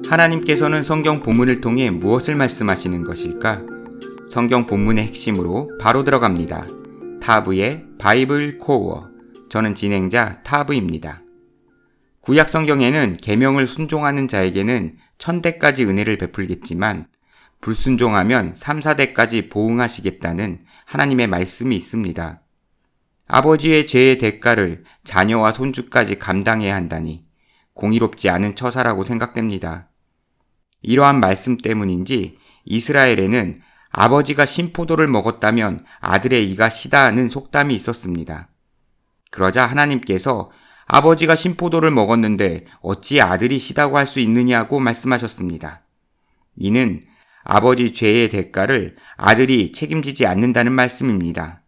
하나님께서는 성경 본문을 통해 무엇을 말씀하시는 것일까? 성경 본문의 핵심으로 바로 들어갑니다. 타브의 바이블 코어. 저는 진행자 타브입니다. 구약 성경에는 계명을 순종하는 자에게는 1000대까지 은혜를 베풀겠지만 불순종하면 3, 4대까지 보응하시겠다는 하나님의 말씀이 있습니다. 아버지의 죄의 대가를 자녀와 손주까지 감당해야 한다니 공의롭지 않은 처사라고 생각됩니다. 이러한 말씀 때문인지 이스라엘에는 아버지가 신포도를 먹었다면 아들의 이가 시다하는 속담이 있었습니다. 그러자 하나님께서 아버지가 신포도를 먹었는데 어찌 아들이 시다고 할 수 있느냐고 말씀하셨습니다. 이는 아버지 죄의 대가를 아들이 책임지지 않는다는 말씀입니다.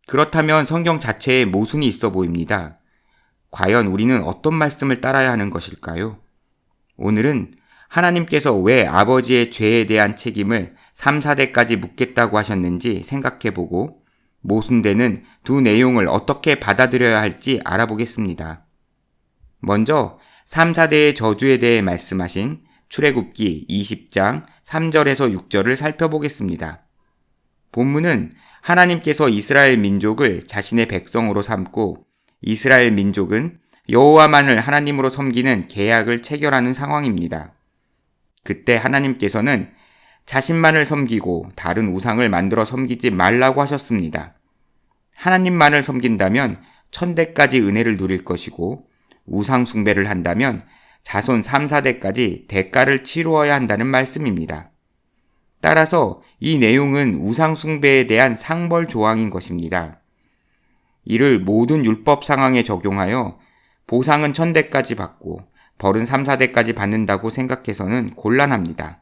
그렇다면 성경 자체에 모순이 있어 보입니다. 과연 우리는 어떤 말씀을 따라야 하는 것일까요? 오늘은 하나님께서 왜 아버지의 죄에 대한 책임을 3, 4대까지 묻겠다고 하셨는지 생각해보고 모순되는 두 내용을 어떻게 받아들여야 할지 알아보겠습니다. 먼저 3, 4대의 저주에 대해 말씀하신 출애굽기 20장 3절에서 6절을 살펴보겠습니다. 본문은 하나님께서 이스라엘 민족을 자신의 백성으로 삼고 이스라엘 민족은 여호와만을 하나님으로 섬기는 계약을 체결하는 상황입니다. 그때 하나님께서는 자신만을 섬기고 다른 우상을 만들어 섬기지 말라고 하셨습니다. 하나님만을 섬긴다면 1000대까지 은혜를 누릴 것이고 우상 숭배를 한다면 자손 3, 4대까지 대가를 치루어야 한다는 말씀입니다. 따라서 이 내용은 우상 숭배에 대한 상벌 조항인 것입니다. 이를 모든 율법 상황에 적용하여 보상은 1000대까지 받고 벌은 3, 4대까지 받는다고 생각해서는 곤란합니다.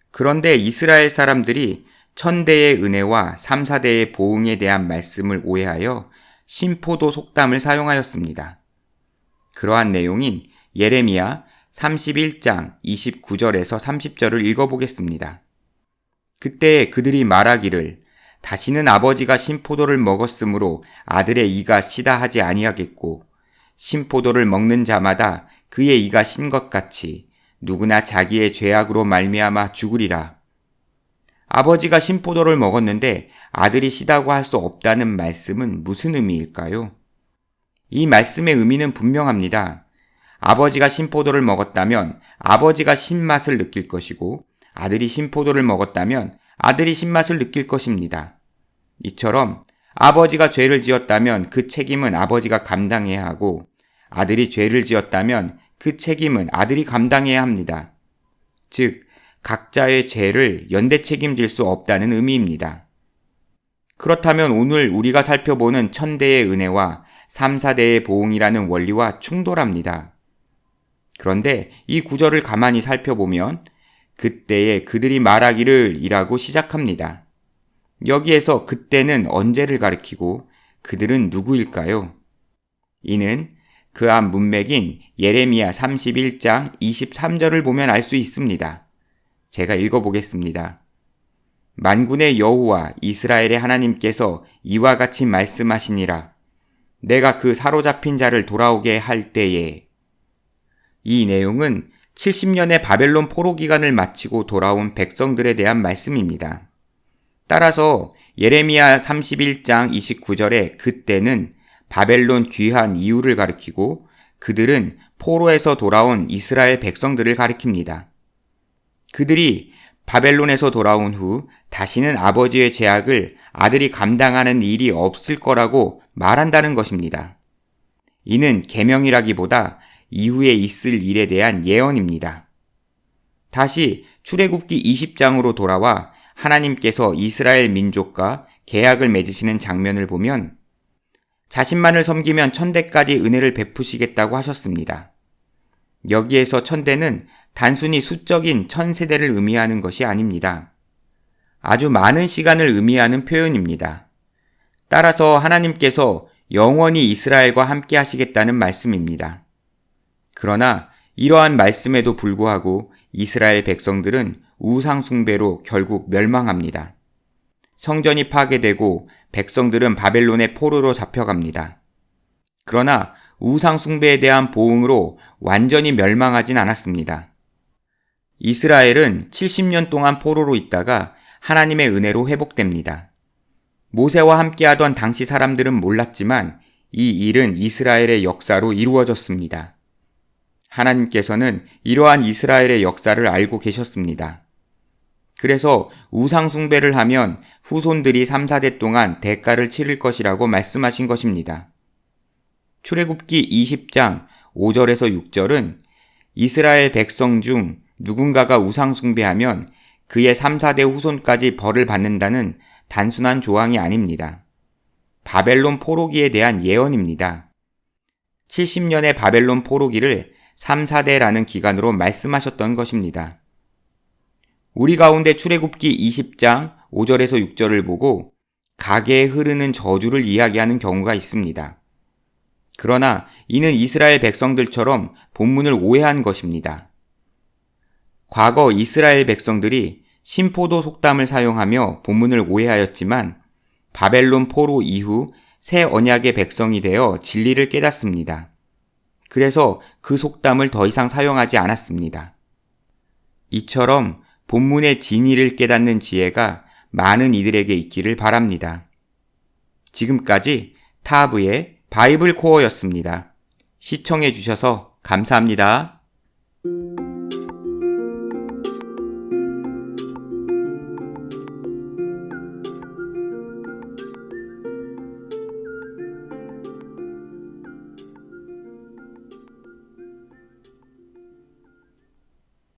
그런데 이스라엘 사람들이 1000대의 은혜와 3, 4대의 보응에 대한 말씀을 오해하여 신포도 속담을 사용하였습니다. 그러한 내용인 예레미야 31장 29절에서 30절을 읽어보겠습니다. 그때 그들이 말하기를 다시는 아버지가 신포도를 먹었으므로 아들의 이가 시다 하지 아니하겠고 신포도를 먹는 자마다 그의 이가 신 것 같이 누구나 자기의 죄악으로 말미암아 죽으리라. 아버지가 신포도를 먹었는데 아들이 시다고 할 수 없다는 말씀은 무슨 의미일까요? 이 말씀의 의미는 분명합니다. 아버지가 신포도를 먹었다면 아버지가 신맛을 느낄 것이고 아들이 신포도를 먹었다면 아들이 신맛을 느낄 것입니다. 이처럼 아버지가 죄를 지었다면 그 책임은 아버지가 감당해야 하고 아들이 죄를 지었다면 그 책임은 아들이 감당해야 합니다. 즉, 각자의 죄를 연대 책임질 수 없다는 의미입니다. 그렇다면 오늘 우리가 살펴보는 1000대의 은혜와 3, 4대의 보응이라는 원리와 충돌합니다. 그런데 이 구절을 가만히 살펴보면 그때에 그들이 말하기를 이라고 시작합니다. 여기에서 그때는 언제를 가리키고 그들은 누구일까요? 이는 그 앞 문맥인 예레미야 31장 23절을 보면 알 수 있습니다. 제가 읽어보겠습니다. 만군의 여호와 이스라엘의 하나님께서 이와 같이 말씀하시니라. 내가 그 사로잡힌 자를 돌아오게 할 때에. 이 내용은 70년의 바벨론 포로 기간을 마치고 돌아온 백성들에 대한 말씀입니다. 따라서 예레미야 31장 29절에 그때는 바벨론 귀환 이후를 가리키고 그들은 포로에서 돌아온 이스라엘 백성들을 가리킵니다. 그들이 바벨론에서 돌아온 후 다시는 아버지의 죄악을 아들이 감당하는 일이 없을 거라고 말한다는 것입니다. 이는 계명이라기보다 이후에 있을 일에 대한 예언입니다. 다시 출애굽기 20장으로 돌아와 하나님께서 이스라엘 민족과 계약을 맺으시는 장면을 보면 자신만을 섬기면 1000대까지 은혜를 베푸시겠다고 하셨습니다. 여기에서 1000대는 단순히 수적인 1000세대를 의미하는 것이 아닙니다. 아주 많은 시간을 의미하는 표현입니다. 따라서 하나님께서 영원히 이스라엘과 함께 하시겠다는 말씀입니다. 그러나 이러한 말씀에도 불구하고 이스라엘 백성들은 우상 숭배로 결국 멸망합니다. 성전이 파괴되고 백성들은 바벨론의 포로로 잡혀갑니다. 그러나 우상 숭배에 대한 보응으로 완전히 멸망하진 않았습니다. 이스라엘은 70년 동안 포로로 있다가 하나님의 은혜로 회복됩니다. 모세와 함께하던 당시 사람들은 몰랐지만 이 일은 이스라엘의 역사로 이루어졌습니다. 하나님께서는 이러한 이스라엘의 역사를 알고 계셨습니다. 그래서 우상 숭배를 하면 후손들이 3, 4대 동안 대가를 치를 것이라고 말씀하신 것입니다. 출애굽기 20장 5절에서 6절은 이스라엘 백성 중 누군가가 우상 숭배하면 그의 3, 4대 후손까지 벌을 받는다는 단순한 조항이 아닙니다. 바벨론 포로기에 대한 예언입니다. 70년의 바벨론 포로기를 3, 4대라는 기간으로 말씀하셨던 것입니다. 우리 가운데 출애굽기 20장 5절에서 6절을 보고 가계에 흐르는 저주를 이야기하는 경우가 있습니다. 그러나 이는 이스라엘 백성들처럼 본문을 오해한 것입니다. 과거 이스라엘 백성들이 신포도 속담을 사용하며 본문을 오해하였지만 바벨론 포로 이후 새 언약의 백성이 되어 진리를 깨닫습니다. 그래서 그 속담을 더 이상 사용하지 않았습니다. 이처럼 본문의 진리를 깨닫는 지혜가 많은 이들에게 있기를 바랍니다. 지금까지 타브의 바이블 코어였습니다. 시청해 주셔서 감사합니다.